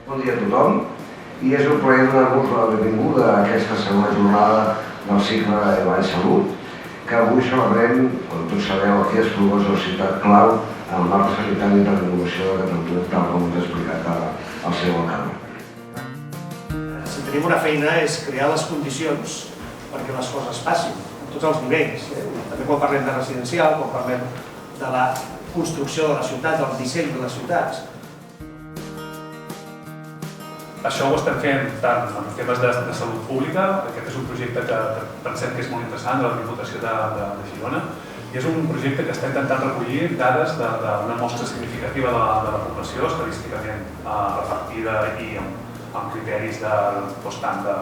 Bon dia a tothom i és un plaer donar-vos la benvinguda a aquesta segona jornada del cicle Vall Salut, que avui celebrem, com tots sabeu, aquí a Esplugues, la ciutat clau en el marc sanitari de renovació de Catalunya, tal com us ha explicat el seu alcalde. Si tenim una feina és crear les condicions perquè les coses passin, a tots els nivells. També quan parlem de residencial, quan parlem de la construcció de la ciutat, del disseny de les ciutats. Això ho estem fent tant en temes de salut pública, aquest és un projecte que pensem que és molt interessant, de la Diputació de Girona, i és un projecte que està intentant recollir dades d'una mostra significativa de la població, estadísticament repartida i amb criteris tant de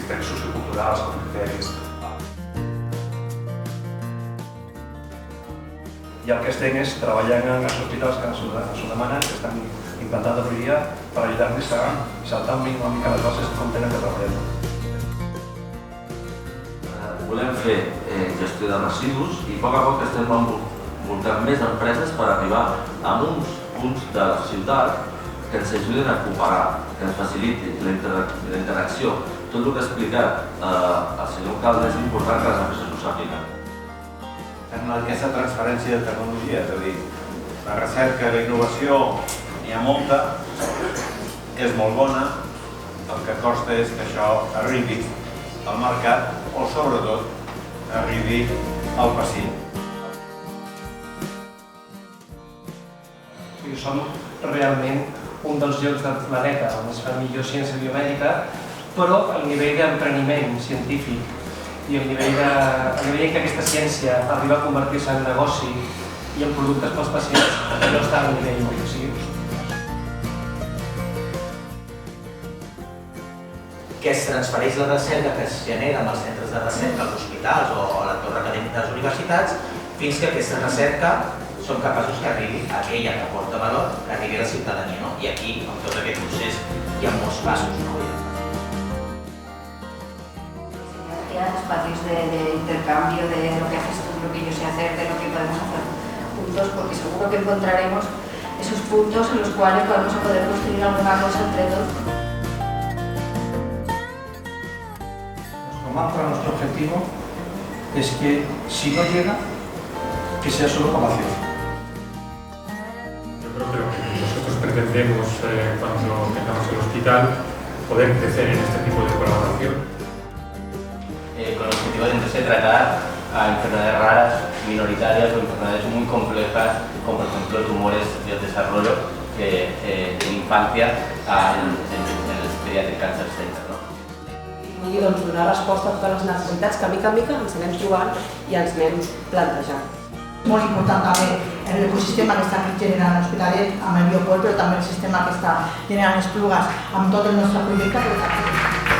criteris socioculturals com criteris. I el que estem és treballant en els hospitals que s'ho demanen, que estan implantant avui dia, per ajudar-nos a saltar una mica les bases com tenen que treballar. Volem fer gestió de residus i a poc estem envoltant més empreses per arribar a uns punts de la ciutat que ens ajudin a cooperar, que ens facilitin la interacció. Tot el que ha explicat el senyor alcalde és important que les empreses ho sàpiguen. En aquesta transferència de tecnologia, és a dir, la recerca i la innovació n'hi ha molta, és molt bona, el que costa és que això arribi al mercat o, sobretot, arribi al pacient. Som realment un dels llocs del planeta on es fa millor ciència biomèdica, però el nivell d'empreniment científic i el nivell en què aquesta ciència arriba a convertir-se en negoci i en productes pels pacients no està al nivell molt possible. Que es transfereix la recerca que es genera en els centres de recerca, als hospitals o a l'entorn acadèmic de les universitats, fins que aquesta recerca són capaços que arribi a aquella que aporta valor, que arribi a la ciutadania. I aquí, en tot aquest procés, hi ha molts passos. Espacios de intercambio de lo que haces tú, lo que yo sé hacer, de lo que podemos hacer juntos, porque seguro que encontraremos esos puntos en los cuales vamos a poder construir alguna cosa entre todos. Nuestro mantra, nuestro objetivo es que si no llega, que sea solo ovación. Yo creo que lo que nosotros pretendemos cuando tengamos el hospital, poder crecer en este tipo de colaboración. Con el objetivo de entonces tratar a enfermedades raras, minoritarias o enfermedades muy complejas, como por ejemplo tumores del desarrollo en infancia en el Pediatric Cancer Center. I donar resposta a totes les necessitats que mica en mica ens anem trobant i ens anem plantejant. Molt important també l'ecosistema que està generant l'Hospitalet amb el Biopol, però també el sistema que està generant Esplugues amb tot el nostre projecte.